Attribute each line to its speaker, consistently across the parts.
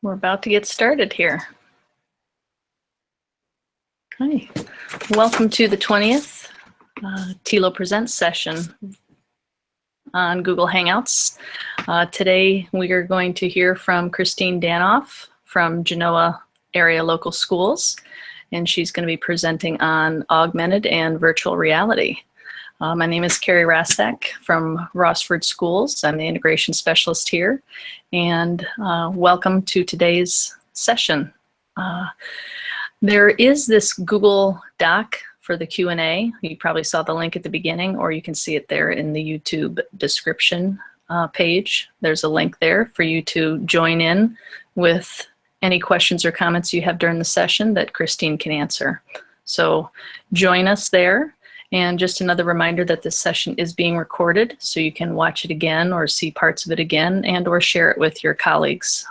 Speaker 1: We're about to get started here. Okay, welcome to the 20th TILO Presents session on Google Hangouts. Today we are going to hear from Christine Danhoff from Genoa Area Local Schools, and she's going to be presenting on augmented and virtual reality. My name is Carrie Rasek from Rossford Schools. I'm the integration specialist here, and welcome to today's session. There is this Google Doc for the Q&A. You probably saw the link at the beginning, or you can see it there in the YouTube description page. There's a link there for you to join in with any questions or comments you have during the session that Christine can answer. So join us there. And just another reminder that this session is being recorded, so you can watch it again or see parts of it again and or share it with your colleagues,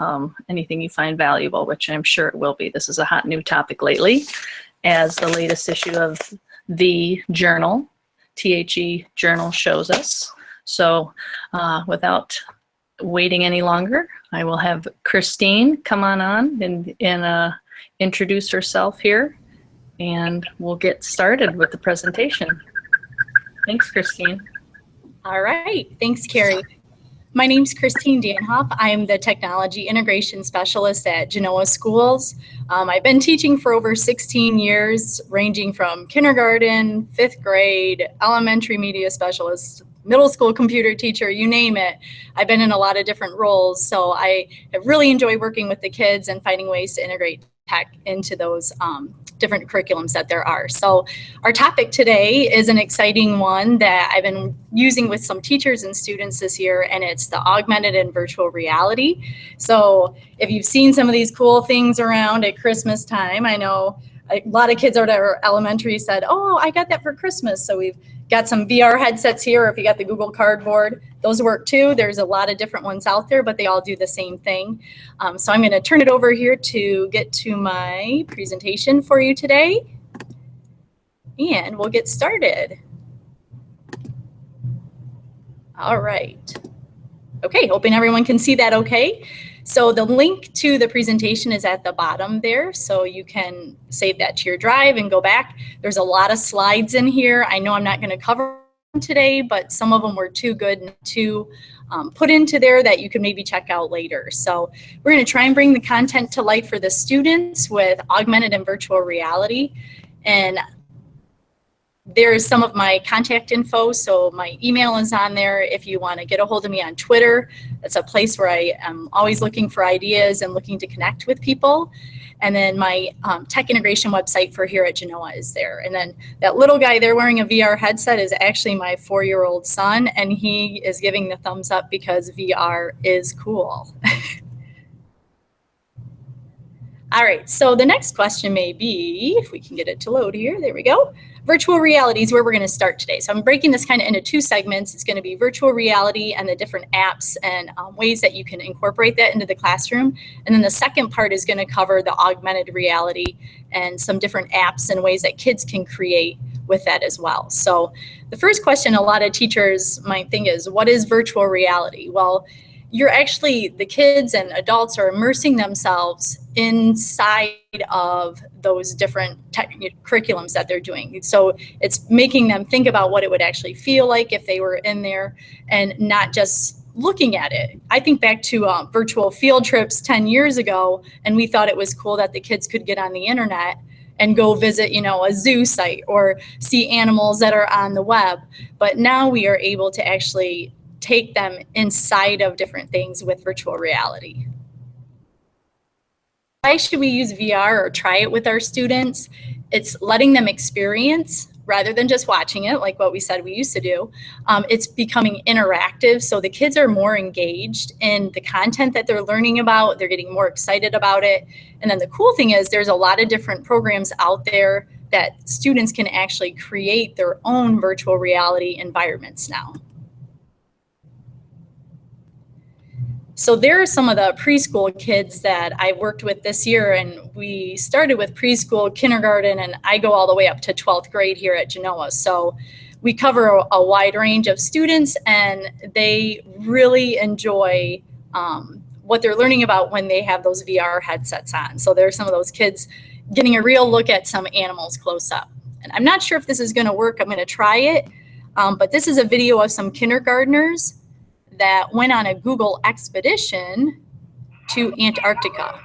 Speaker 1: anything you find valuable, which I'm sure it will be. This is a hot new topic lately, as the latest issue of the journal, THE Journal, shows us. So without waiting any longer, I will have Christine come on and introduce herself here. And we'll get started with the presentation. Thanks, Christine.
Speaker 2: All right, thanks, Carrie. My name's Christine Danhoff. I'm the Technology Integration Specialist at Genoa Schools. I've been teaching for over 16 years, ranging from kindergarten, 5th grade, elementary media specialist, middle school computer teacher, you name it. I've been in a lot of different roles, so I have really enjoyed working with the kids and finding ways to integrate tech into those different curriculums that there are. So our topic today is an exciting one that I've been using with some teachers and students this year, and it's the augmented and virtual reality. So if you've seen some of these cool things around at Christmas time, I know a lot of kids out at our elementary said, oh, I got that for Christmas. So we've got some VR headsets here, or if you got the Google Cardboard, those work too. There's a lot of different ones out there, but they all do the same thing. So I'm going to turn it over here to get to my presentation for you today, and we'll get started. All right. Okay, hoping everyone can see that okay. So the link to the presentation is at the bottom there, so you can save that to your drive and go back. There's a lot of slides in here. I know I'm not going to cover them today, but some of them were too good to put into there that you could maybe check out later. So we're going to try and bring the content to life for the students with augmented and virtual reality. And there's some of my contact info, so my email is on there if you want to get a hold of me on Twitter. That's a place where I am always looking for ideas and looking to connect with people. And then my tech integration website for here at Genoa is there. And then that little guy there wearing a VR headset is actually my 4-year-old son, and he is giving the thumbs up because VR is cool. All right, so the next question may be, if we can get it to load here, there we go. Virtual reality is where we're going to start today. So I'm breaking this kind of into 2 segments. It's going to be virtual reality and the different apps and ways that you can incorporate that into the classroom. And then the second part is going to cover the augmented reality and some different apps and ways that kids can create with that as well. So the first question a lot of teachers might think is, what is virtual reality? Well, you're actually, the kids and adults are immersing themselves inside of those different curriculums that they're doing. So it's making them think about what it would actually feel like if they were in there and not just looking at it. I think back to virtual field trips 10 years ago, and we thought it was cool that the kids could get on the internet and go visit, you know, a zoo site or see animals that are on the web. But now we are able to actually take them inside of different things with virtual reality. Why should we use VR or try it with our students? It's letting them experience rather than just watching it, like what we said we used to do. It's becoming interactive, so the kids are more engaged in the content that they're learning about. They're getting more excited about it. And then the cool thing is there's a lot of different programs out there that students can actually create their own virtual reality environments now. So there are some of the preschool kids that I worked with this year, and we started with preschool, kindergarten, and I go all the way up to 12th grade here at Genoa. So we cover a wide range of students, and they really enjoy what they're learning about when they have those VR headsets on. So there's some of those kids getting a real look at some animals close up. And I'm not sure if this is going to work. I'm going to try it. But this is a video of some kindergartners that went on a Google expedition to Antarctica.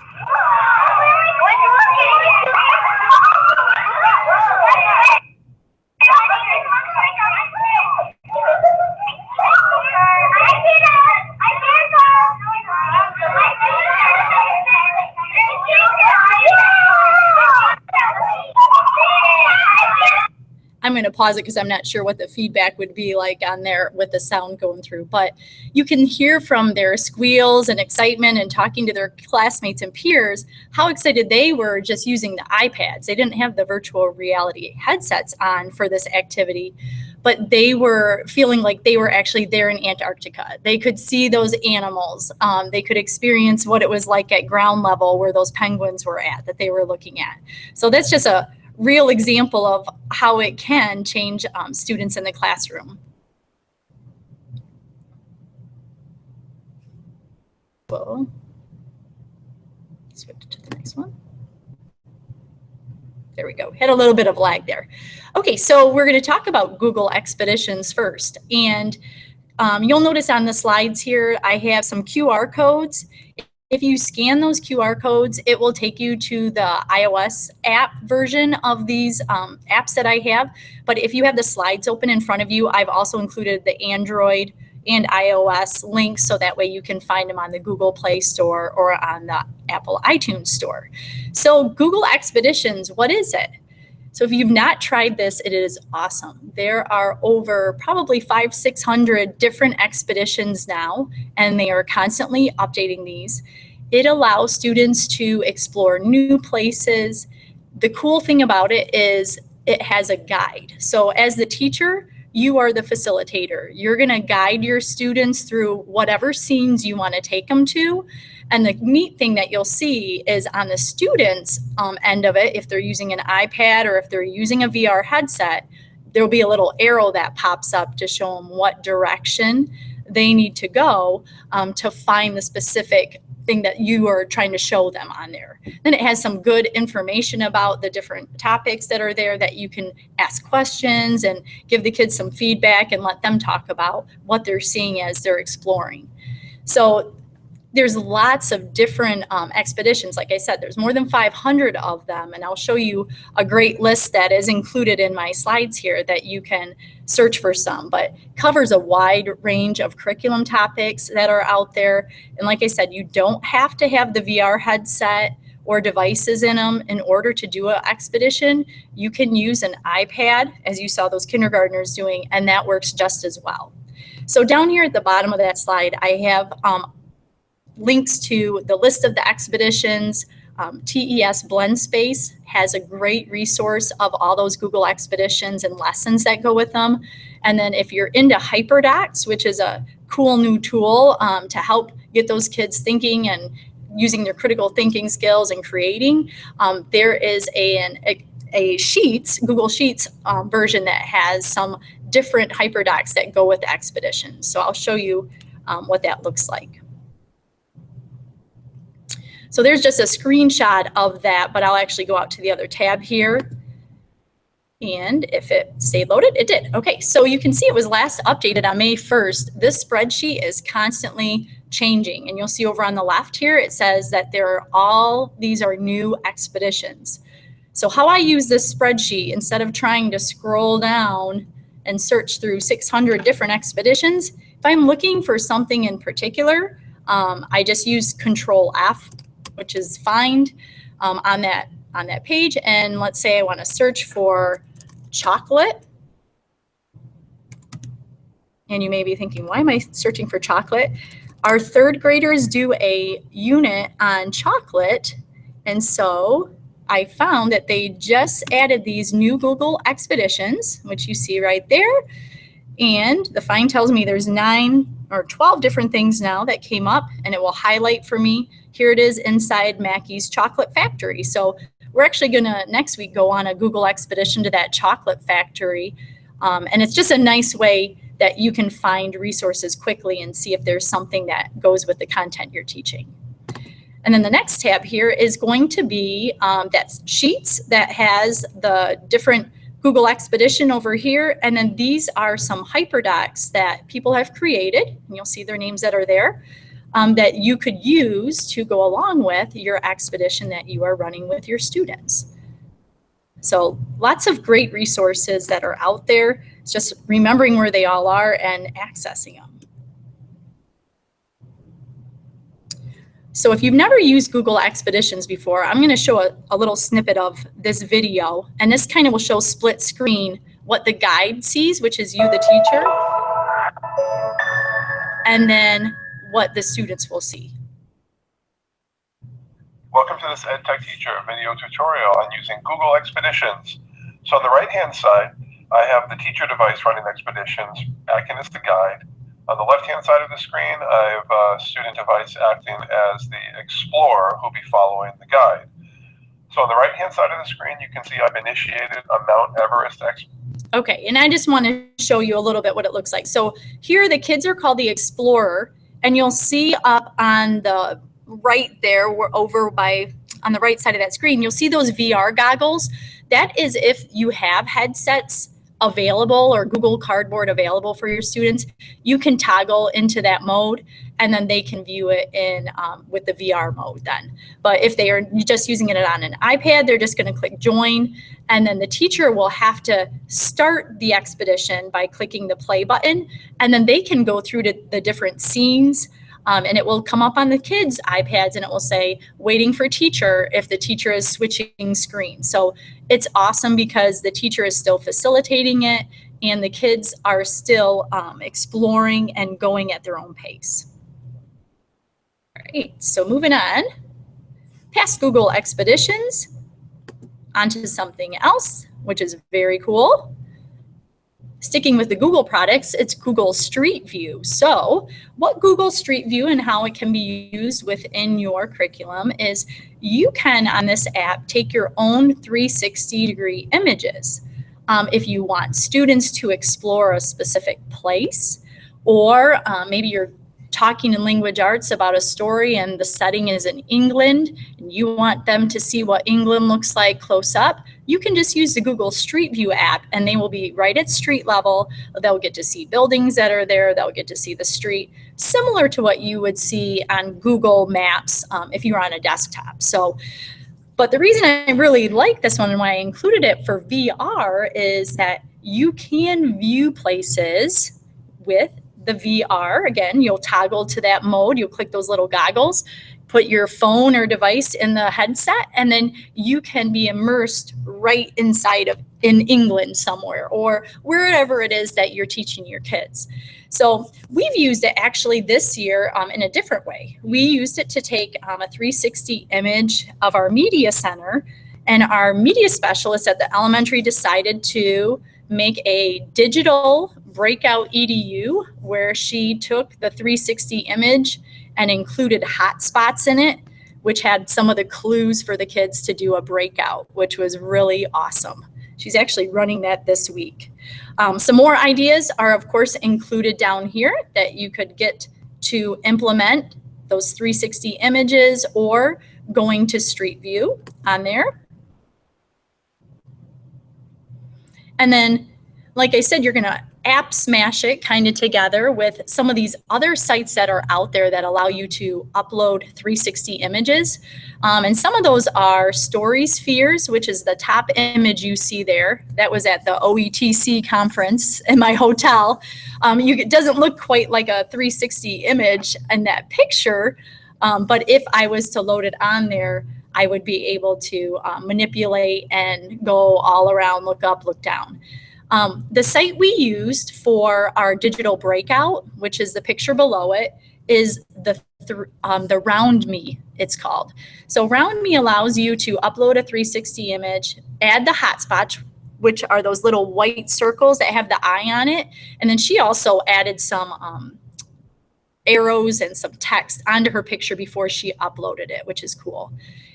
Speaker 2: I'm going to pause it because I'm not sure what the feedback would be like on there with the sound going through, but you can hear from their squeals and excitement and talking to their classmates and peers how excited they were just using the iPads. They didn't have the virtual reality headsets on for this activity, but they were feeling like they were actually there in Antarctica. They could see those animals. They could experience what it was like at ground level where those penguins were at that they were looking at. So that's just a real example of how it can change students in the classroom. We'll switch to the next one. There we go. Had a little bit of lag there. Okay, so we're going to talk about Google Expeditions first. And you'll notice on the slides here, I have some QR codes. If you scan those QR codes, it will take you to the iOS app version of these apps that I have. But if you have the slides open in front of you, I've also included the Android and iOS links so that way you can find them on the Google Play Store or on the Apple iTunes Store. So Google Expeditions, what is it? So if you've not tried this, it is awesome. There are over probably 500-600 different expeditions now, and they are constantly updating these. It allows students to explore new places. The cool thing about it is it has a guide. So as the teacher, you are the facilitator. You're going to guide your students through whatever scenes you want to take them to. And the neat thing that you'll see is on the students' end of it, if they're using an iPad or if they're using a VR headset, there'll be a little arrow that pops up to show them what direction they need to go to find the specific thing that you are trying to show them on there. Then it has some good information about the different topics that are there that you can ask questions and give the kids some feedback and let them talk about what they're seeing as they're exploring. So there's lots of different expeditions. Like I said, there's more than 500 of them, and I'll show you a great list that is included in my slides here that you can search for some, but covers a wide range of curriculum topics that are out there. And like I said, you don't have to have the VR headset or devices in them in order to do an expedition. You can use an iPad, as you saw those kindergartners doing, and that works just as well. So down here at the bottom of that slide, I have links to the list of the expeditions. TES Blend Space has a great resource of all those Google expeditions and lessons that go with them. And then if you're into HyperDocs, which is a cool new tool to help get those kids thinking and using their critical thinking skills and creating, there is a Sheets, Google Sheets version that has some different HyperDocs that go with the expeditions. So I'll show you what that looks like. So there's just a screenshot of that, but I'll actually go out to the other tab here. And if it stayed loaded, it did. Okay, so you can see it was last updated on May 1st. This spreadsheet is constantly changing. And you'll see over on the left here, it says that these are new expeditions. So how I use this spreadsheet, instead of trying to scroll down and search through 600 different expeditions, if I'm looking for something in particular, I just use Control F, which is find on that page. And let's say I want to search for chocolate. And you may be thinking, why am I searching for chocolate? Our third graders do a unit on chocolate. And so I found that they just added these new Google expeditions, which you see right there. And the find tells me there's 9 or 12 different things now that came up, and it will highlight for me. Here it is inside Mackey's Chocolate Factory. So we're actually gonna next week go on a Google expedition to that chocolate factory. And it's just a nice way that you can find resources quickly and see if there's something that goes with the content you're teaching. And then the next tab here is going to be that sheets that has the different Google Expedition over here. And then these are some hyperdocs that people have created. And you'll see their names that are there that you could use to go along with your expedition that you are running with your students. So lots of great resources that are out there. It's just remembering where they all are and accessing them. So if you've never used Google Expeditions before, I'm going to show a little snippet of this video. And this kind of will show split screen what the guide sees, which is you, the teacher, and then what the students will see.
Speaker 3: Welcome to this EdTech Teacher video tutorial on using Google Expeditions. So on the right-hand side, I have the teacher device running Expeditions, acting as the guide. On the left-hand side of the screen, I have a student device acting as the explorer who'll be following the guide. So on the right-hand side of the screen, you can see I've initiated a Mount Everest expedition.
Speaker 2: Okay, and I just want to show you a little bit what it looks like. So here the kids are called the explorer, and you'll see up on the right there, we're over by on the right side of that screen, you'll see those VR goggles. That is if you have headsets available or Google Cardboard available for your students, you can toggle into that mode and then they can view it in with the VR mode then. But if they are just using it on an iPad, they're just going to click join, and then the teacher will have to start the expedition by clicking the play button, and then they can go through to the different scenes. And it will come up on the kids' iPads and it will say, waiting for teacher if the teacher is switching screens. So it's awesome because the teacher is still facilitating it and the kids are still exploring and going at their own pace. All right, so moving on, past Google Expeditions, onto something else, which is very cool. Sticking with the Google products, it's Google Street View. So what Google Street View and how it can be used within your curriculum is you can, on this app, take your own 360-degree images. If you want students to explore a specific place, or maybe you're talking in language arts about a story and the setting is in England and you want them to see what England looks like close up, you can just use the Google Street View app and they will be right at street level. They'll get to see buildings that are there. They'll get to see the street, similar to what you would see on Google Maps if you were on a desktop. So, but the reason I really like this one and why I included it for VR is that you can view places with the VR. Again, you'll toggle to that mode. You'll click those little goggles, put your phone or device in the headset, and then you can be immersed right inside of in England somewhere or wherever it is that you're teaching your kids. So we've used it actually this year in a different way. We used it to take a 360 image of our media center, and our media specialist at the elementary decided to make a digital breakout EDU where she took the 360 image and included hotspots in it, which had some of the clues for the kids to do a breakout, which was really awesome. She's actually running that this week. Some more ideas are, of course, included down here that you could get to implement those 360 images or going to Street View on there. And then, like I said, you're going to app smash it kind of together with some of these other sites that are out there that allow you to upload 360 images. And some of those are Story Spheres, which is the top image you see there. That was at the OETC conference in my hotel. It doesn't look quite like a 360 image in that picture, but if I was to load it on there, I would be able to manipulate and go all around, look up, look down. The site we used for our digital breakout, which is the picture below it, is the Round Me, it's called. So Round Me allows you to upload a 360 image, add the hotspots, which are those little white circles that have the eye on it. And then she also added some arrows and some text onto her picture before she uploaded it, which is cool.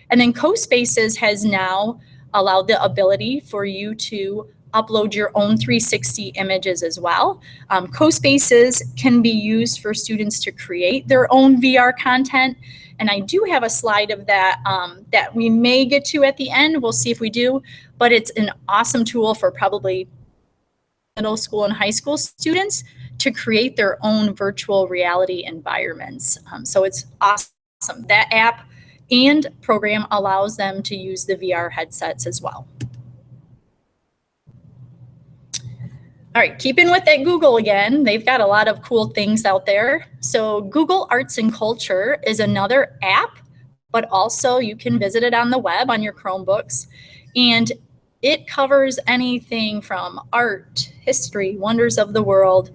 Speaker 2: And then CoSpaces has now allowed the ability for you to upload your own 360 images as well. CoSpaces can be used for students to create their own VR content. And I do have a slide of that that we may get to at the end. We'll see if we do, but it's an awesome tool for probably middle school and high school students to create their own virtual reality environments. So it's awesome. That app and program allows them to use the VR headsets as well. All right, keeping with that Google again, they've got a lot of cool things out there. So Google Arts and Culture is another app, but also you can visit it on the web on your Chromebooks. And it covers anything from art, history, wonders of the world,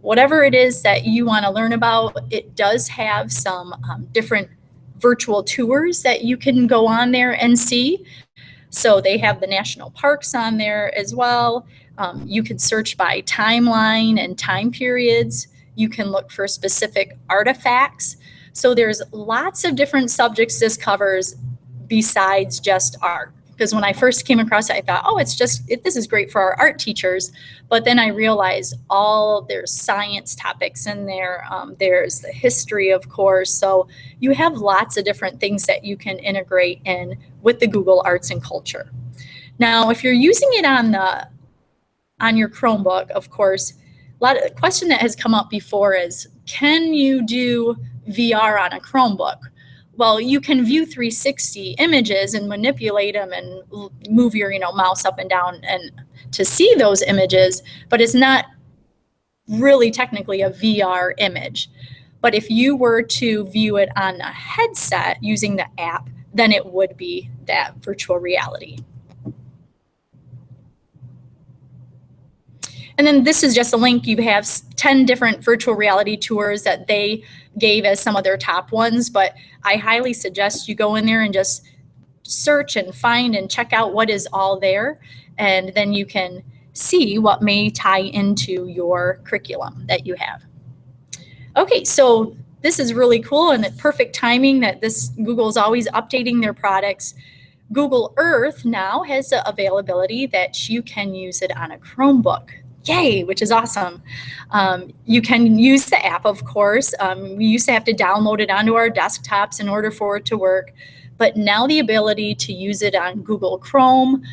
Speaker 2: whatever it is that you want to learn about. It does have some different virtual tours that you can go on there and see. So they have the national parks on there as well. You can search by timeline and time periods. You can look for specific artifacts. So there's lots of different subjects this covers besides just art. Because when I first came across it, I thought, oh, this is great for our art teachers. But then I realized there's science topics in there. There's the history, of course. So you have lots of different things that you can integrate in with the Google Arts and Culture. Now, if you're using it on your Chromebook, of course, a question that has come up before is, can you do VR on a Chromebook? Well, you can view 360 images and manipulate them and move your mouse up and down and to see those images, but it's not really technically a VR image. But if you were to view it on a headset using the app, then it would be that virtual reality. And then this is just a link. You have 10 different virtual reality tours that they gave as some of their top ones, but I highly suggest you go in there and just search and find and check out what is all there, and then you can see what may tie into your curriculum that you have. Okay, so this is really cool and perfect timing that Google's always updating their products. Google Earth now has the availability that you can use it on a Chromebook. Yay, which is awesome. You can use the app, of course. We used to have to download it onto our desktops in order for it to work, but now the ability to use it on Google Chrome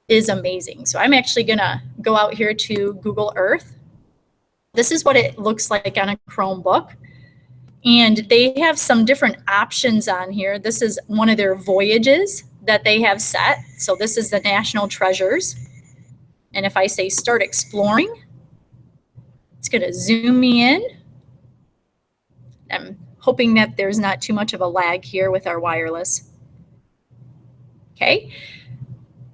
Speaker 2: is amazing. So I'm actually gonna go out here to Google Earth. This is what it looks like on a Chromebook. And they have some different options on here. This is one of their voyages that they have set. So this is the National Treasures. And if I say start exploring, it's going to zoom me in. I'm hoping that there's not too much of a lag here with our wireless. Okay.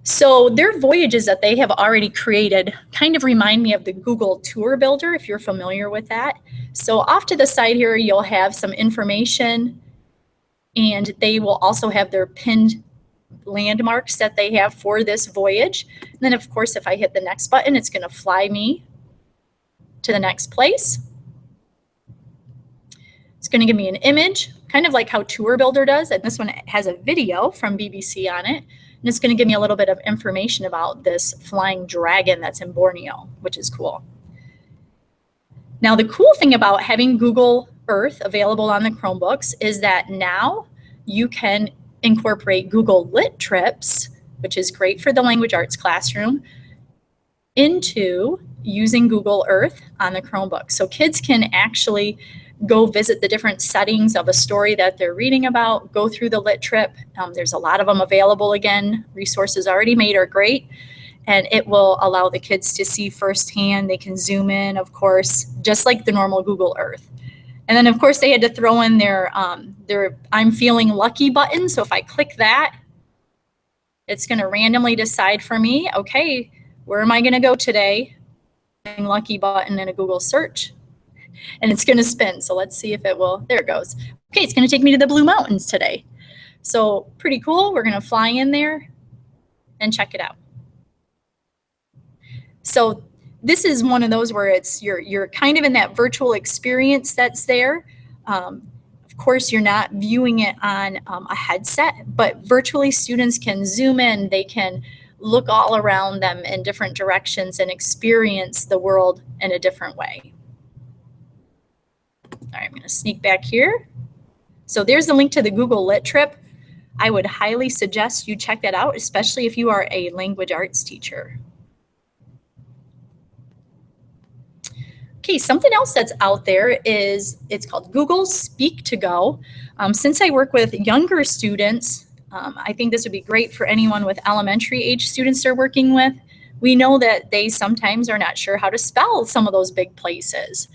Speaker 2: So their voyages that they have already created kind of remind me of the Google Tour Builder, if you're familiar with that. So off to the side here, you'll have some information, and they will also have their pinned landmarks that they have for this voyage. And then, of course, if I hit the next button, it's going to fly me to the next place. It's going to give me an image, kind of like how Tour Builder does. And this one has a video from BBC on it. And it's going to give me a little bit of information about this flying dragon that's in Borneo, which is cool. Now, the cool thing about having Google Earth available on the Chromebooks is that now you can incorporate Google Lit Trips, which is great for the language arts classroom, into using Google Earth on the Chromebook. So kids can actually go visit the different settings of a story that they're reading about, go through the Lit Trip. There's a lot of them available again. Resources already made are great. And it will allow the kids to see firsthand. They can zoom in, of course, just like the normal Google Earth. And then, of course, they had to throw in their I'm feeling lucky button. So if I click that, it's going to randomly decide for me, okay, where am I going to go today? Lucky button in a Google search. And it's going to spin. So let's see if it will. There it goes. Okay, it's going to take me to the Blue Mountains today. So pretty cool. We're going to fly in there and check it out. So this is one of those where it's you're kind of in that virtual experience that's there. Of course, you're not viewing it on a headset, but virtually students can zoom in. They can look all around them in different directions and experience the world in a different way. All right, I'm going to sneak back here. So there's the link to the Google Lit trip. I would highly suggest you check that out, especially if you are a language arts teacher. Okay, something else that's out there is, it's called Google Speak to Go. Since I work with younger students, I think this would be great for anyone with elementary age students they're working with. We know that they sometimes are not sure how to spell some of those big places.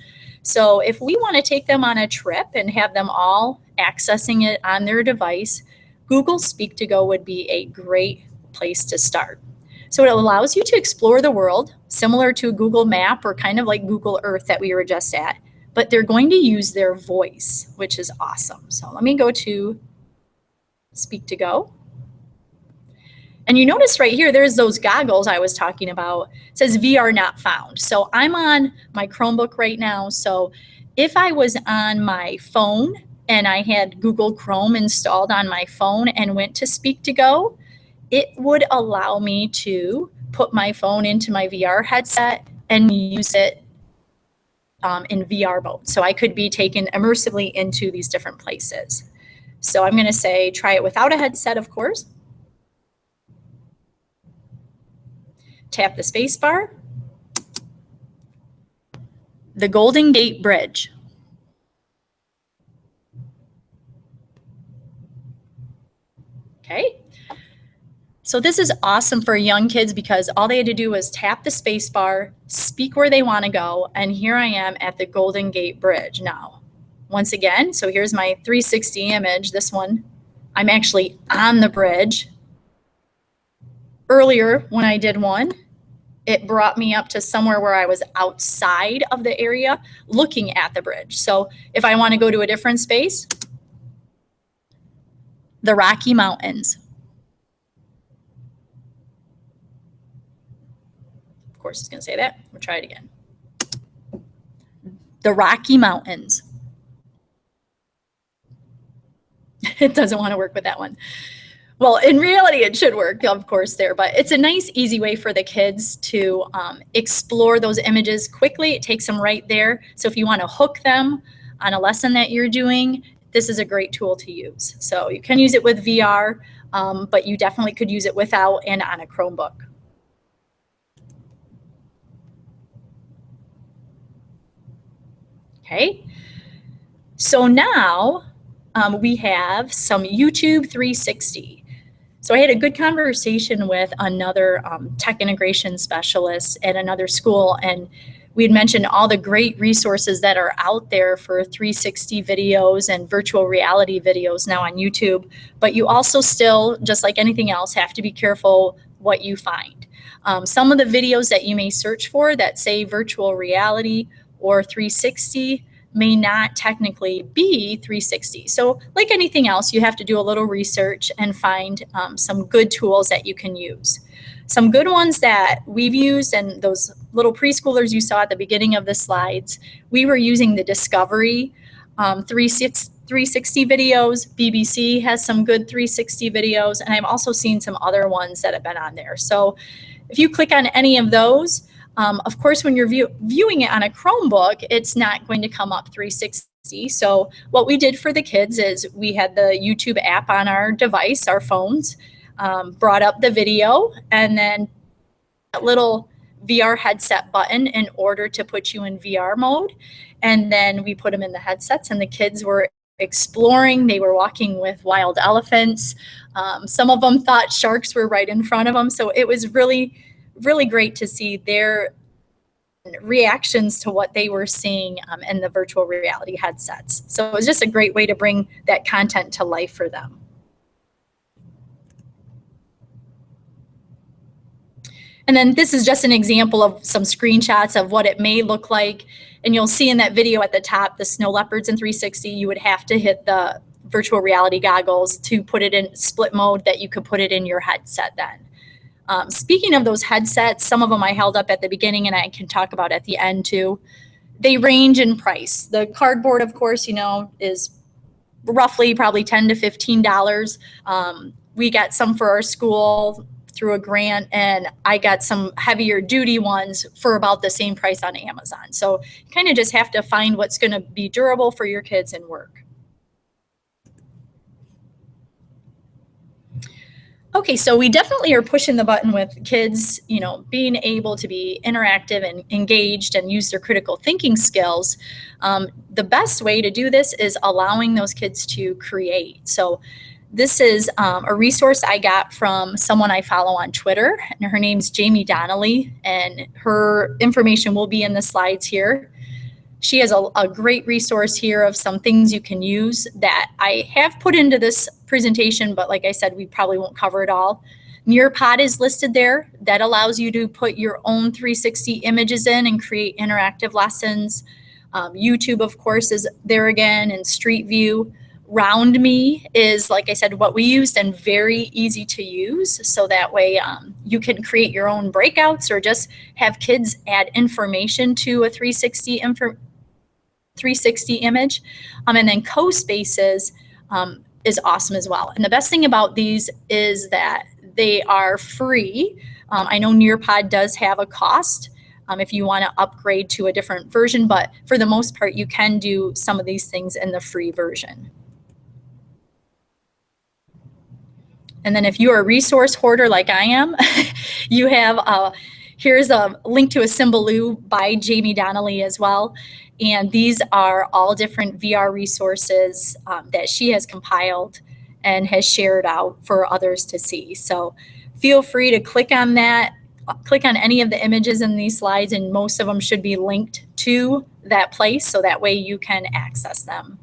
Speaker 2: So if we want to take them on a trip and have them all accessing it on their device, Google Speak to Go would be a great place to start. So it allows you to explore the world, similar to Google Map or kind of like Google Earth that we were just at, but they're going to use their voice, which is awesome. So let me go to Speak to Go. And you notice right here, there's those goggles I was talking about. It says VR not found. So I'm on my Chromebook right now. So if I was on my phone and I had Google Chrome installed on my phone and went to Speak to Go, it would allow me to put my phone into my VR headset and use it in VR mode. So I could be taken immersively into these different places. So I'm going to say try it without a headset, of course. Tap the space bar. The Golden Gate Bridge. Okay. So this is awesome for young kids because all they had to do was tap the space bar, speak where they want to go, and here I am at the Golden Gate Bridge now. Once again, so here's my 360 image. This one, I'm actually on the bridge. Earlier, when I did one, it brought me up to somewhere where I was outside of the area looking at the bridge. So if I want to go to a different space, the Rocky Mountains. Of course, it's going to say that. We'll try it again. The Rocky Mountains. It doesn't want to work with that one. Well, in reality, it should work, of course, there, but it's a nice, easy way for the kids to explore those images quickly. It takes them right there. So if you want to hook them on a lesson that you're doing, this is a great tool to use. So you can use it with VR, but you definitely could use it without and on a Chromebook. Okay, so now we have some YouTube 360. So I had a good conversation with another tech integration specialist at another school, and we had mentioned all the great resources that are out there for 360 videos and virtual reality videos now on YouTube. But you also still, just like anything else, have to be careful what you find. Some of the videos that you may search for that say virtual reality or 360 may not technically be 360. So like anything else, you have to do a little research and find some good tools that you can use. Some good ones that we've used, and those little preschoolers you saw at the beginning of the slides, we were using the Discovery 360 videos. BBC has some good 360 videos, and I've also seen some other ones that have been on there. So if you click on any of those, of course, when you're viewing it on a Chromebook, it's not going to come up 360. So what we did for the kids is we had the YouTube app on our device, our phones, brought up the video, and then that little VR headset button in order to put you in VR mode. And then we put them in the headsets, and the kids were exploring. They were walking with wild elephants. Some of them thought sharks were right in front of them. So it was really great to see their reactions to what they were seeing in the virtual reality headsets. So it was just a great way to bring that content to life for them. And then this is just an example of some screenshots of what it may look like. And you'll see in that video at the top, the snow leopards in 360, you would have to hit the virtual reality goggles to put it in split mode that you could put it in your headset then. Speaking of those headsets, some of them I held up at the beginning and I can talk about at the end too. They range in price. The cardboard, of course, you know, is roughly probably $10 to $15. We got some for our school, through a grant, and I got some heavier duty ones for about the same price on Amazon. So you kind of just have to find what's going to be durable for your kids and work. Okay, so we definitely are pushing the button with kids, you know, being able to be interactive and engaged and use their critical thinking skills. The best way to do this is allowing those kids to create. So this is a resource I got from someone I follow on Twitter, and her name's Jamie Donnelly, and her information will be in the slides here. She has a great resource here of some things you can use that I have put into this presentation, but like I said, we probably won't cover it all. Nearpod is listed there. That allows you to put your own 360 images in and create interactive lessons. YouTube, of course, is there again, and Street View. Round Me is, like I said, what we used and very easy to use. So that way you can create your own breakouts or just have kids add information to a 360 image. And then CoSpaces is awesome as well. And the best thing about these is that they are free. I know Nearpod does have a cost if you want to upgrade to a different version, but for the most part, you can do some of these things in the free version. And then if you're a resource hoarder like I am, you have, here's a link to a Symbaloo by Jamie Donnelly as well. And these are all different VR resources that she has compiled and has shared out for others to see. So feel free to click on that, click on any of the images in these slides, and most of them should be linked to that place, so that way you can access them.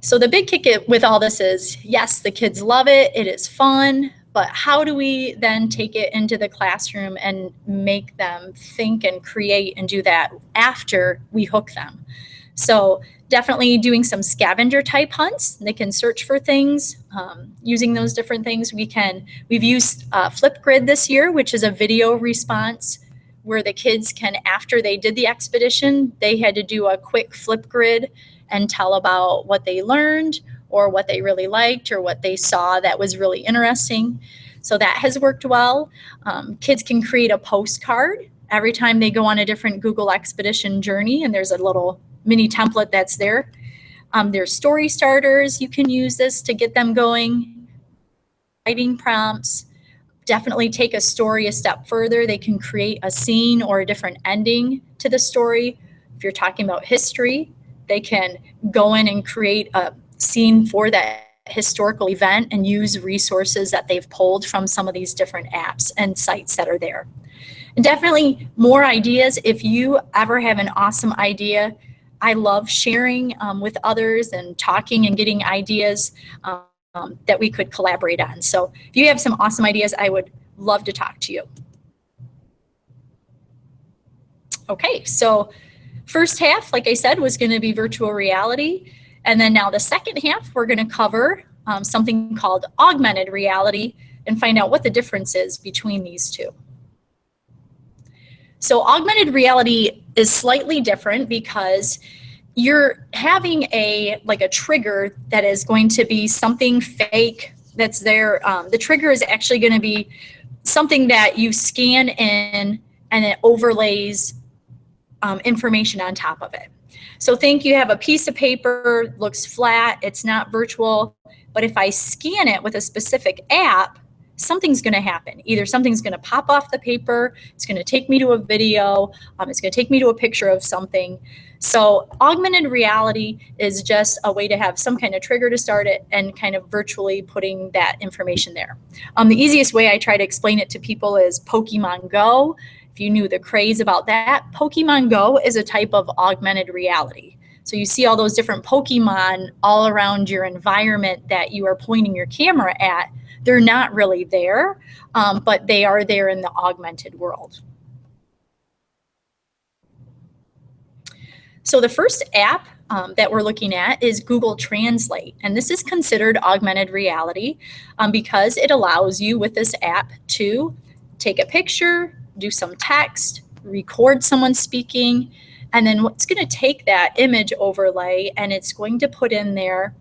Speaker 2: So the big kick with all this is, yes, the kids love it, it is fun, but how do we then take it into the classroom and make them think and create and do that after we hook them? So definitely doing some scavenger type hunts. They can search for things using those different things. We've used Flipgrid this year, which is a video response where the kids can, after they did the expedition, they had to do a quick Flipgrid and tell about what they learned or what they really liked or what they saw that was really interesting. So that has worked well. Kids can create a postcard every time they go on a different Google expedition journey, and there's a little mini template that's there. There's story starters. You can use this to get them going. Writing prompts. Definitely take a story a step further. They can create a scene or a different ending to the story. If you're talking about history, they can go in and create a scene for that historical event and use resources that they've pulled from some of these different apps and sites that are there. And definitely more ideas. If you ever have an awesome idea, I love sharing with others and talking and getting ideas that we could collaborate on. So if you have some awesome ideas, I would love to talk to you. Okay, so first half, like I said, was going to be virtual reality. And then now the second half, we're going to cover something called augmented reality and find out what the difference is between these two. So augmented reality is slightly different because you're having a trigger that is going to be something fake that's there. The trigger is actually going to be something that you scan in and it overlays information on top of it. So think you have a piece of paper, looks flat, it's not virtual, but if I scan it with a specific app, something's going to happen. Either something's going to pop off the paper, it's going to take me to a video, it's going to take me to a picture of something. So augmented reality is just a way to have some kind of trigger to start it and kind of virtually putting that information there. The easiest way I try to explain it to people is Pokemon Go. If you knew the craze about that, Pokemon Go is a type of augmented reality. So you see all those different Pokemon all around your environment that you are pointing your camera at. They're not really there, but they are there in the augmented world. So the first app that we're looking at is Google Translate. And this is considered augmented reality because it allows you with this app to take a picture, do some text, record someone speaking, and then it's going to take that image overlay and it's going to put in there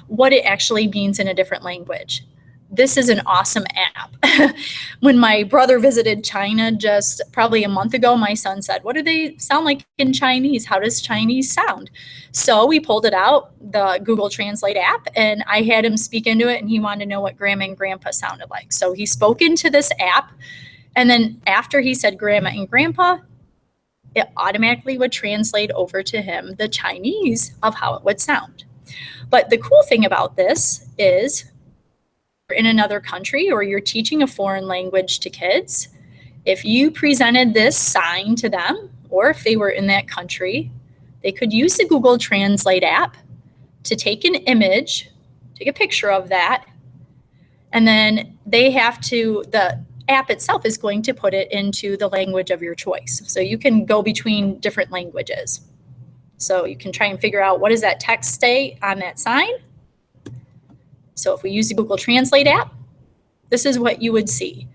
Speaker 2: what it actually means in a different language. This is an awesome app. When my brother visited China just probably a month ago, my son said, "What do they sound like in Chinese? How does Chinese sound?" So we pulled it out, the Google Translate app, and I had him speak into it, and he wanted to know what Grandma and Grandpa sounded like. So he spoke into this app, and then after he said Grandma and Grandpa, it automatically would translate over to him the Chinese of how it would sound. But the cool thing about this is, in another country or you're teaching a foreign language to kids, if you presented this sign to them, or if they were in that country, they could use the Google Translate app to take an image, take a picture of that, and then the app itself is going to put it into the language of your choice. So you can go between different languages. So you can try and figure out, what does that text say on that sign? So if we use the Google Translate app, this is what you would see.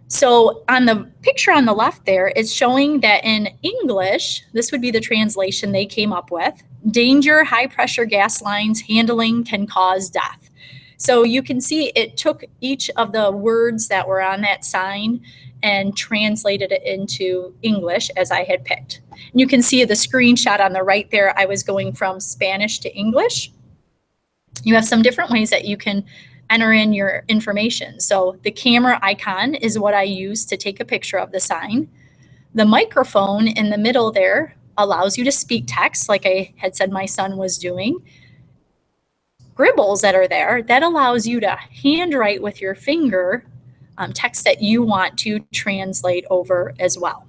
Speaker 2: So on the picture on the left there, it's showing that in English, this would be the translation they came up with. Danger, high pressure gas lines handling can cause death. So you can see it took each of the words that were on that sign and translated it into English as I had picked. And you can see the screenshot on the right there, I was going from Spanish to English. You have some different ways that you can enter in your information. So the camera icon is what I use to take a picture of the sign. The microphone in the middle there allows you to speak text, like I had said my son was doing. Scribbles that are there, that allows you to handwrite with your finger text that you want to translate over as well.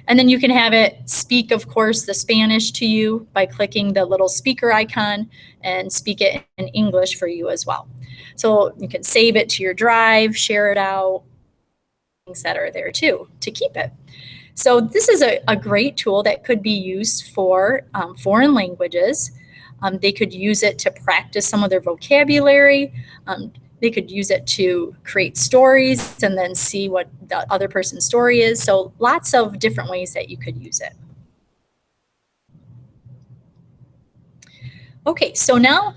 Speaker 2: And then you can have it speak, of course, the Spanish to you by clicking the little speaker icon and speak it in English for you as well. So you can save it to your drive, share it out, things that are there too to keep it. So this is a great tool that could be used for foreign languages. They could use it to practice some of their vocabulary. They could use it to create stories and then see what the other person's story is. So lots of different ways that you could use it. Okay, so now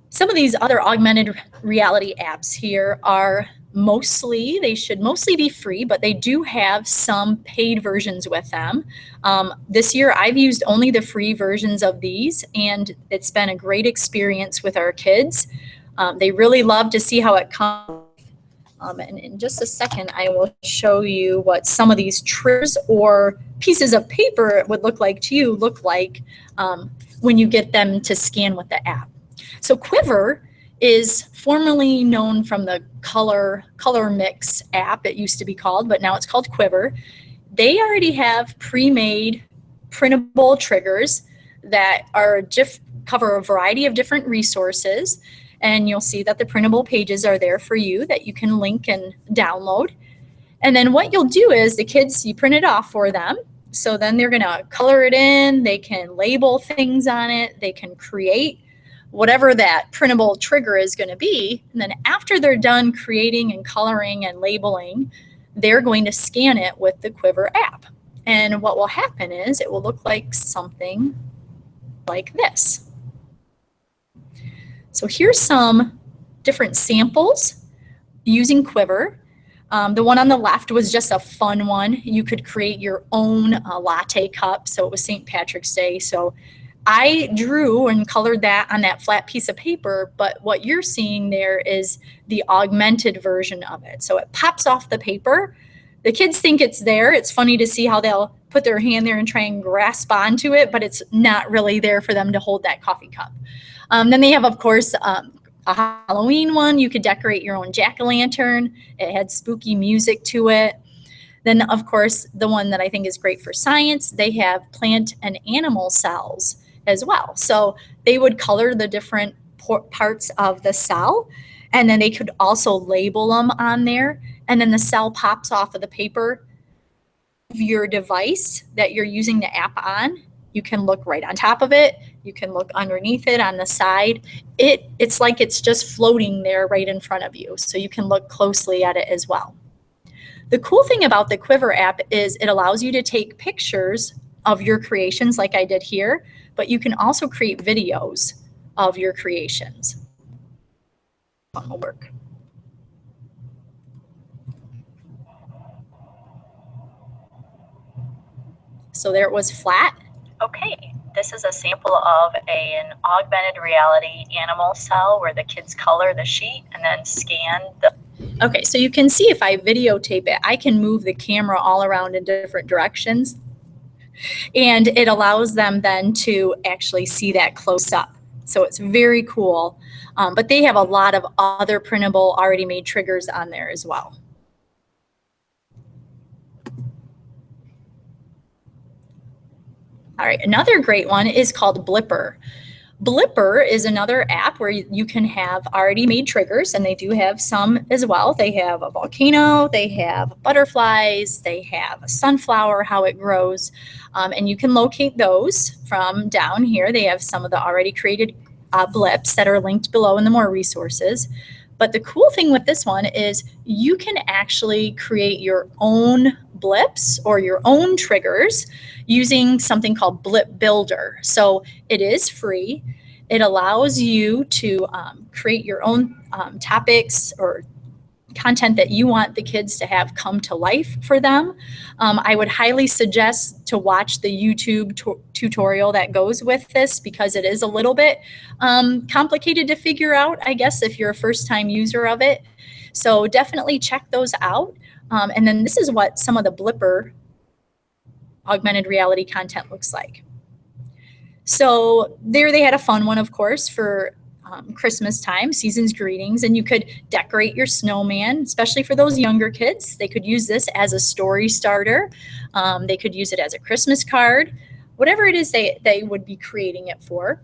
Speaker 2: some of these other augmented reality apps here are they should mostly be free, but they do have some paid versions with them. This year I've used only the free versions of these, and it's been a great experience with our kids. They really love to see how it comes. And in just a second, I will show you what some of these triggers or pieces of paper would look like to you, when you get them to scan with the app. So Quiver is formerly known from the Color Mix app, it used to be called, but now it's called Quiver. They already have pre-made printable triggers that cover a variety of different resources. And you'll see that the printable pages are there for you that you can link and download. And then what you'll do is the kids, you print it off for them. So then they're going to color it in. They can label things on it. They can create whatever that printable trigger is going to be. And then after they're done creating and coloring and labeling, they're going to scan it with the Quiver app. And what will happen is it will look like something like this. So here's some different samples using Quiver. The one on the left was just a fun one. You could create your own latte cup. So it was St. Patrick's Day. So I drew and colored that on that flat piece of paper, but what you're seeing there is the augmented version of it. So it pops off the paper. The kids think it's there. It's funny to see how they'll put their hand there and try and grasp onto it, but it's not really there for them to hold that coffee cup. Then they have, of course, a Halloween one. You could decorate your own jack-o'-lantern. It had spooky music to it. Then, of course, the one that I think is great for science, they have plant and animal cells as well. So they would color the different parts of the cell, and then they could also label them on there. And then the cell pops off of the paper of your device that you're using the app on. You can look right on top of it. You can look underneath it on the side. It's like it's just floating there right in front of you. So you can look closely at it as well. The cool thing about the Quiver app is it allows you to take pictures of your creations like I did here, but you can also create videos of your creations. one will work. So there it was flat.
Speaker 4: Okay, this is a sample of an augmented reality animal cell where the kids color the sheet and then scan the.
Speaker 2: Okay, so you can see if I videotape it, I can move the camera all around in different directions. And it allows them then to actually see that close up. So it's very cool. But they have a lot of other printable, already made triggers on there as well. All right, another great one is called Blipper. Blipper is another app where you can have already made triggers, and they do have some as well. They have a volcano, they have butterflies, they have a sunflower, how it grows, and you can locate those from down here. They have some of the already created blips that are linked below in the more resources. But the cool thing with this one is you can actually create your own blips or your own triggers using something called Blip Builder. So it is free. It allows you to create your own topics or content that you want the kids to have come to life for them. I would highly suggest to watch the YouTube tutorial that goes with this because it is a little bit complicated to figure out, I guess, if you're a first-time user of it. So definitely check those out. And then this is what some of the Blipper augmented reality content looks like. So there they had a fun one, of course, for Christmas time, season's greetings, and you could decorate your snowman, especially for those younger kids. They could use this as a story starter. They could use it as a Christmas card, whatever it is they would be creating it for.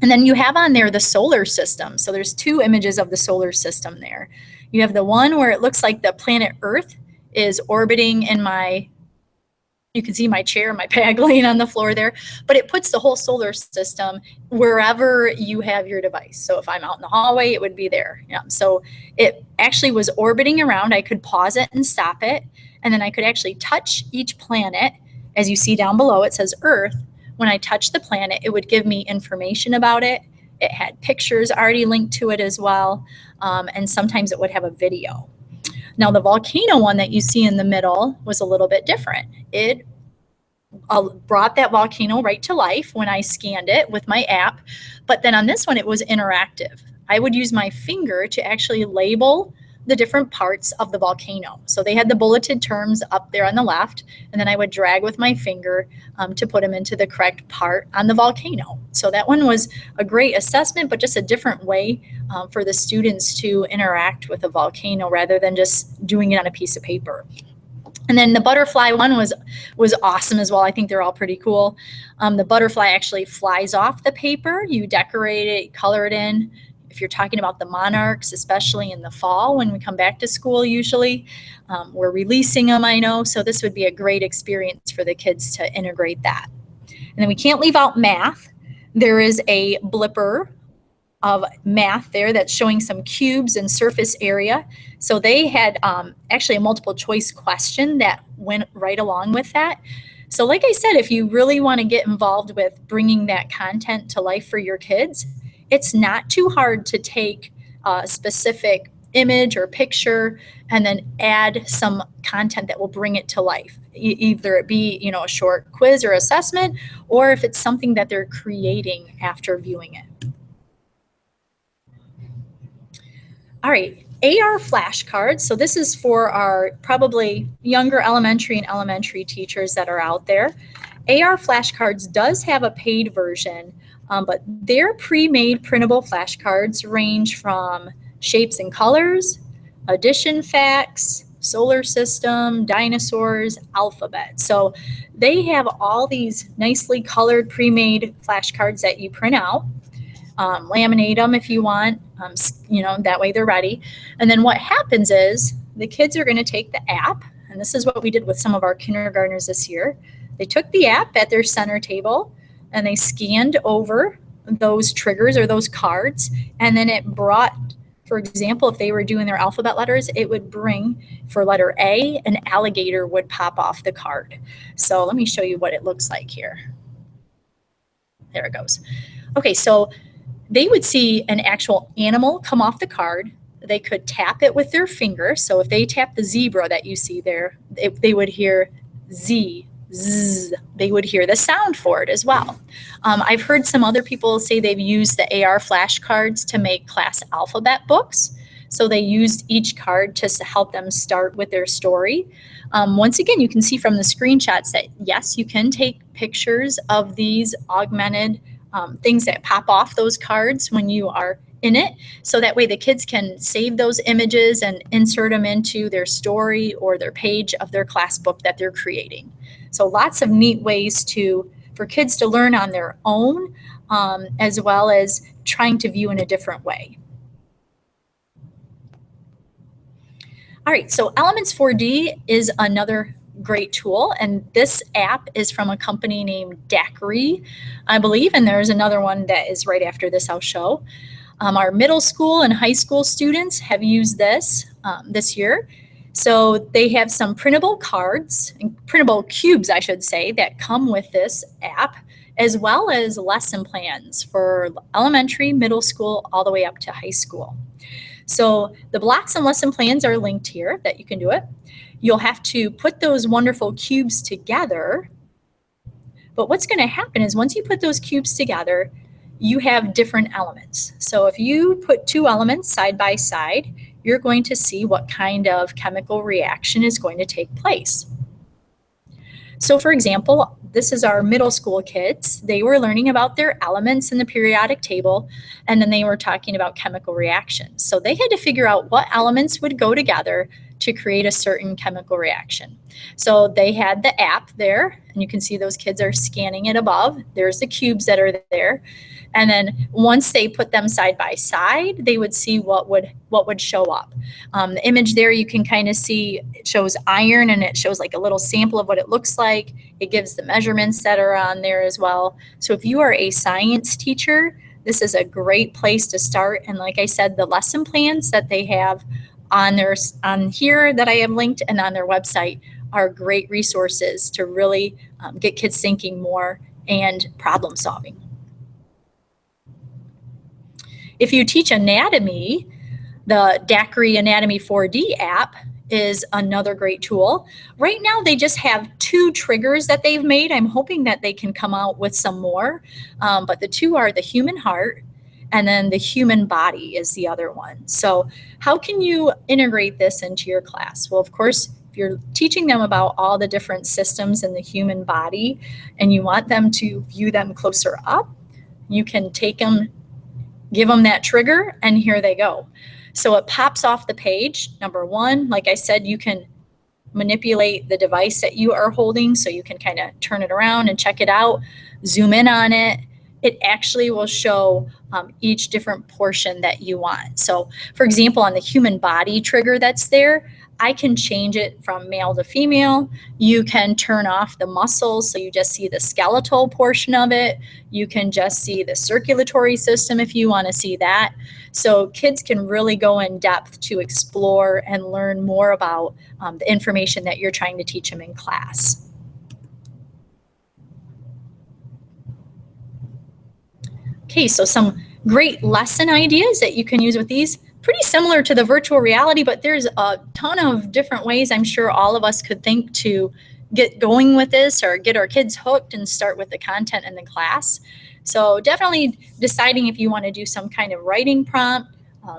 Speaker 2: And then you have on there the solar system. So there's two images of the solar system there. You have the one where it looks like the planet Earth is orbiting in you can see my chair, my bag laying on the floor there, but it puts the whole solar system wherever you have your device. So if I'm out in the hallway, it would be there. Yeah. So it actually was orbiting around. I could pause it and stop it. And then I could actually touch each planet. As you see down below, it says Earth. When I touched the planet, it would give me information about it. It had pictures already linked to it as well. And sometimes it would have a video. Now, the volcano one that you see in the middle was a little bit different. It brought that volcano right to life when I scanned it with my app. But then on this one, it was interactive. I would use my finger to actually label the different parts of the volcano. So they had the bulleted terms up there on the left, and then I would drag with my finger to put them into the correct part on the volcano. So that one was a great assessment, but just a different way for the students to interact with a volcano rather than just doing it on a piece of paper. And then the butterfly one was awesome as well. I think they're all pretty cool. The butterfly actually flies off the paper. You decorate it, color it in. If you're talking about the monarchs, especially in the fall when we come back to school usually, we're releasing them, I know. So this would be a great experience for the kids to integrate that. And then we can't leave out math. There is a blipper of math there that's showing some cubes and surface area. So they had actually a multiple choice question that went right along with that. So like I said, if you really want to get involved with bringing that content to life for your kids, it's not too hard to take a specific image or picture and then add some content that will bring it to life. Either it be, a short quiz or assessment, or if it's something that they're creating after viewing it. All right, AR flashcards. So this is for our probably younger elementary and elementary teachers that are out there. AR flashcards does have a paid version, but their pre-made printable flashcards range from shapes and colors, addition facts, solar system, dinosaurs, alphabet. So they have all these nicely colored pre-made flashcards that you print out. Laminate them if you want, that way they're ready. And then what happens is the kids are going to take the app, and this is what we did with some of our kindergartners this year. They took the app at their center table and they scanned over those triggers or those cards, and then it brought, for example, if they were doing their alphabet letters, it would bring, for letter A, an alligator would pop off the card. So let me show you what it looks like here. There it goes. Okay, so they would see an actual animal come off the card. They could tap it with their finger. So if they tap the zebra that you see there, they would hear Z, Z. They would hear the sound for it as well. I've heard some other people say they've used the AR flashcards to make class alphabet books. So they used each card to help them start with their story. Once again, you can see from the screenshots that yes, you can take pictures of these augmented things that pop off those cards when you are in it. So that way the kids can save those images and insert them into their story or their page of their class book that they're creating. So lots of neat ways for kids to learn on their own, as well as trying to view in a different way. All right, so Elements 4D is another great tool, and this app is from a company named Dacry, I believe, and there's another one that is right after this I'll show. Our middle school and high school students have used this this year. So they have some printable cards, printable cubes, I should say, that come with this app, as well as lesson plans for elementary, middle school, all the way up to high school. So the blocks and lesson plans are linked here that you can do it. You'll have to put those wonderful cubes together. But what's going to happen is once you put those cubes together, you have different elements. So if you put two elements side by side, you're going to see what kind of chemical reaction is going to take place. So for example, this is our middle school kids. They were learning about their elements in the periodic table, and then they were talking about chemical reactions. So they had to figure out what elements would go together to create a certain chemical reaction. So they had the app there, and you can see those kids are scanning it above. There's the cubes that are there. And then once they put them side by side, they would see what would show up. The image there, you can kind of see it shows iron, and it shows like a little sample of what it looks like. It gives the measurements that are on there as well. So if you are a science teacher, this is a great place to start. And like I said, the lesson plans that they have on here that I have linked and on their website are great resources to really get kids thinking more and problem solving. If you teach anatomy, the Dacry Anatomy 4D app is another great tool. Right now, they just have 2 triggers that they've made. I'm hoping that they can come out with some more, but the 2 are the human heart, and then the human body is the other one. So how can you integrate this into your class? Well, of course, if you're teaching them about all the different systems in the human body and you want them to view them closer up, you can take them, give them that trigger, and here they go. So it pops off the page. Number 1, like I said, you can manipulate the device that you are holding, so you can kind of turn it around and check it out, zoom in on it. It actually will show each different portion that you want. So for example, on the human body trigger that's there, I can change it from male to female. You can turn off the muscles, so you just see the skeletal portion of it. You can just see the circulatory system if you want to see that. So kids can really go in depth to explore and learn more about the information that you're trying to teach them in class. Okay, so some great lesson ideas that you can use with these. Pretty similar to the virtual reality, but there's a ton of different ways I'm sure all of us could think to get going with this or get our kids hooked and start with the content in the class. So definitely deciding if you want to do some kind of writing prompt,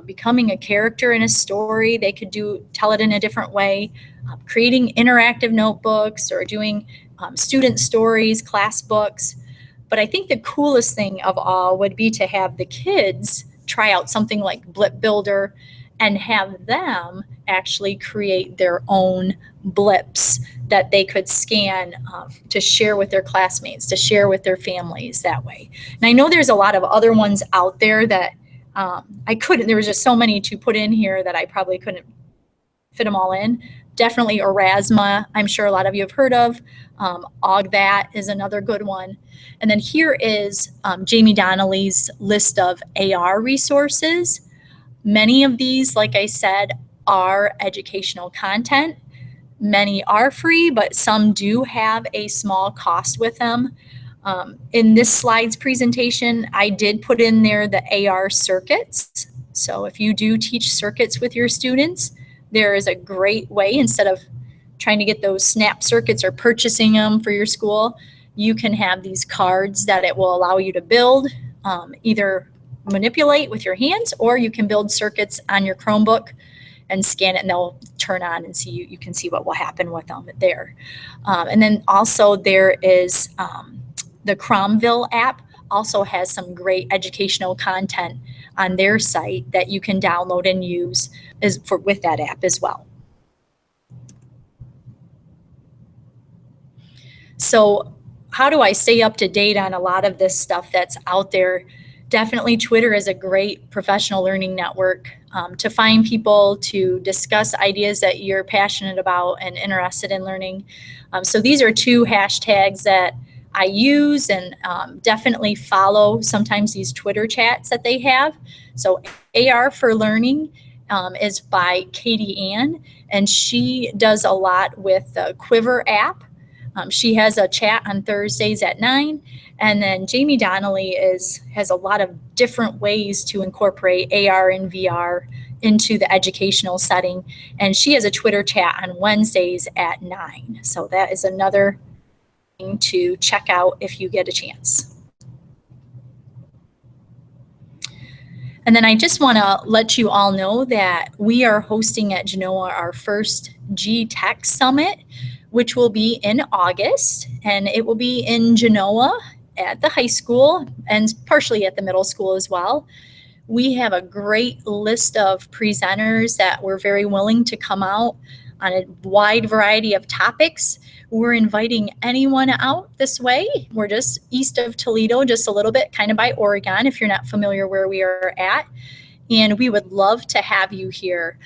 Speaker 2: becoming a character in a story. They could tell it in a different way, creating interactive notebooks or doing student stories, class books. But I think the coolest thing of all would be to have the kids try out something like Blip Builder and have them actually create their own blips that they could scan to share with their classmates, to share with their families that way. And I know there's a lot of other ones out there that there was just so many to put in here that I probably couldn't fit them all in. Definitely Erasma, I'm sure a lot of you have heard of. Augmented is another good one. And then here is Jamie Donnelly's list of AR resources. Many of these, like I said, are educational content. Many are free, but some do have a small cost with them. In this slides presentation, I did put in there the AR circuits. So if you do teach circuits with your students, there is a great way, instead of trying to get those snap circuits or purchasing them for your school, you can have these cards that it will allow you to build, either manipulate with your hands, or you can build circuits on your Chromebook and scan it, and they'll turn on, and see you can see what will happen with them there. And then also there is the Cromville app also has some great educational content on their site that you can download and use with that app as well. So how do I stay up to date on a lot of this stuff that's out there? Definitely Twitter is a great professional learning network to find people to discuss ideas that you're passionate about and interested in learning. So these are two hashtags that I use, and definitely follow sometimes these Twitter chats that they have. So AR for Learning is by Katie Ann, and she does a lot with the Quiver app. She has a chat on Thursdays at 9. And then Jamie Donnelly has a lot of different ways to incorporate AR and VR into the educational setting. And she has a Twitter chat on Wednesdays at 9. So that is another thing to check out if you get a chance. And then I just want to let you all know that we are hosting at Genoa our first G-Tech Summit, which will be in August, and it will be in Genoa at the high school and partially at the middle school as well. We have a great list of presenters that were very willing to come out on a wide variety of topics. We're inviting anyone out this way. We're just east of Toledo, just a little bit, kind of by Oregon, if you're not familiar where we are at. And we would love to have you here.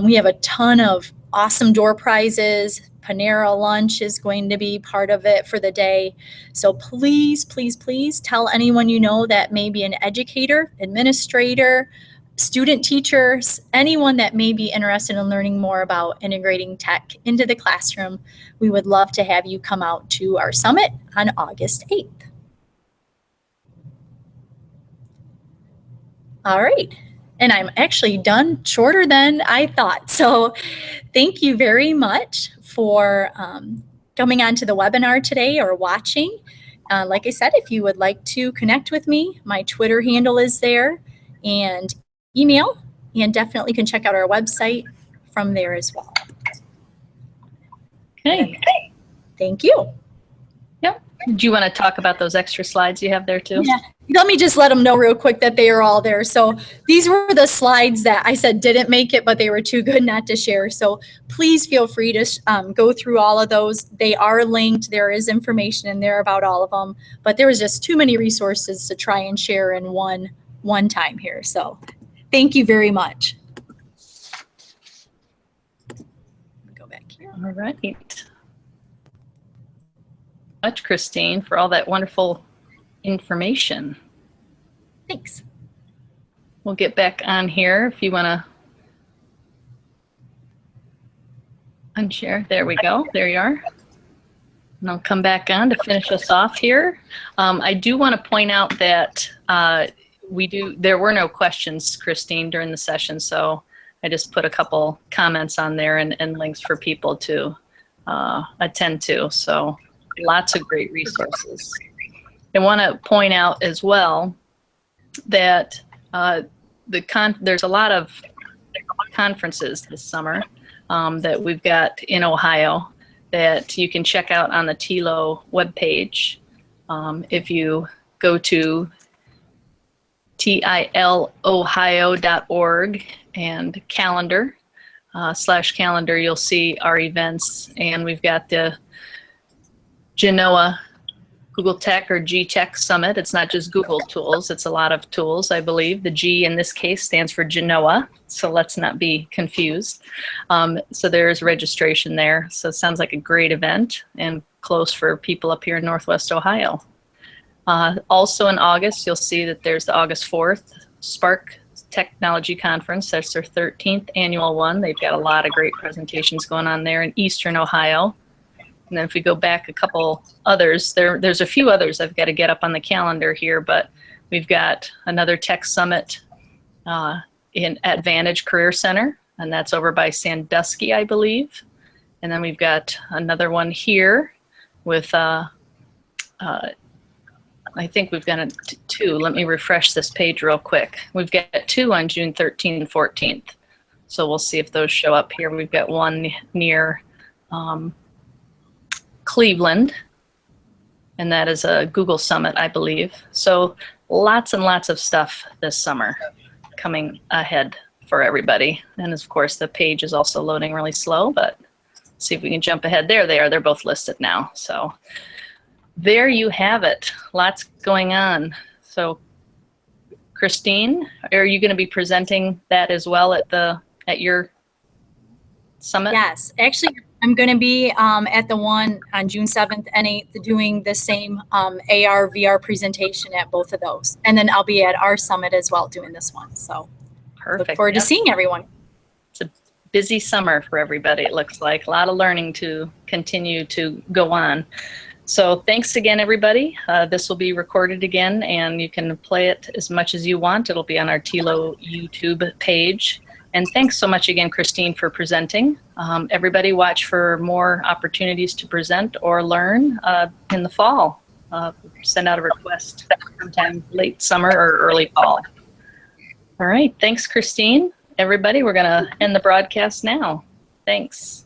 Speaker 2: We have a ton of awesome door prizes. Panera lunch is going to be part of it for the day. So please, please, please tell anyone you know that may be an educator, administrator, student teachers, anyone that may be interested in learning more about integrating tech into the classroom. We would love to have you come out to our summit on August 8th. All right. And I'm actually done shorter than I thought. So thank you very much for coming on to the webinar today or watching. Like I said, if you would like to connect with me, my Twitter handle is there, and email, and definitely can check out our website from there as well.
Speaker 1: Okay.
Speaker 2: Thank you.
Speaker 1: Yep. Do you want to talk about those extra slides you have there too?
Speaker 2: Yeah. Let me just let them know real quick that they are all there. So these were the slides that I said didn't make it, but they were too good not to share. So please feel free to go through all of those. They are linked. There is information in there about all of them, but there was just too many resources to try and share in one time here. So thank you very much. Go back here.
Speaker 1: All right. Much, Christine, for all that wonderful information.
Speaker 2: Thanks.
Speaker 1: We'll get back on here if you want to unshare. There we go. There you are. And I'll come back on to finish us off here. I do want to point out that there were no questions, Christine, during the session, so I just put a couple comments on there and links for people to attend to. So lots of great resources. I want to point out as well that there's a lot of conferences this summer that we've got in Ohio that you can check out on the TILO webpage. If you go to TILOhio.org and calendar /calendar, you'll see our events, and we've got the Genoa Google Tech or G-Tech Summit. It's not just Google tools, it's a lot of tools, I believe. The G in this case stands for Genoa, so let's not be confused. So there's registration there. So it sounds like a great event and close for people up here in Northwest Ohio. Also in August, you'll see that there's the August 4th Spark Technology Conference. That's their 13th annual one. They've got a lot of great presentations going on there in Eastern Ohio. And then if we go back a couple others, there's a few others I've got to get up on the calendar here, but we've got another tech summit at Vantage Career Center, and that's over by Sandusky, I believe. And then we've got another one here with, I think we've got two. Let me refresh this page real quick. We've got two on June 13th and 14th. So we'll see if those show up here. We've got one near Cleveland, and that is a Google Summit, I believe. So lots and lots of stuff this summer coming ahead for everybody. And of course, the page is also loading really slow, but let's see if we can jump ahead. There they are. They're both listed now. So there you have it. Lots going on. So Christine, are you going to be presenting that as well at your summit?
Speaker 2: Yes, actually, I'm going to be at the one on June 7th and 8th doing the same AR, VR presentation at both of those. And then I'll be at our summit as well doing this one. So
Speaker 1: Perfect.
Speaker 2: Look forward to seeing everyone.
Speaker 1: It's a busy summer for everybody, it looks like. A lot of learning to continue to go on. So thanks again, everybody. This will be recorded again, and you can play it as much as you want. It'll be on our TILO YouTube page. And thanks so much again, Christine, for presenting. Everybody watch for more opportunities to present or learn in the fall. Send out a request sometime late summer or early fall. All right, thanks, Christine. Everybody, we're gonna end the broadcast now. Thanks.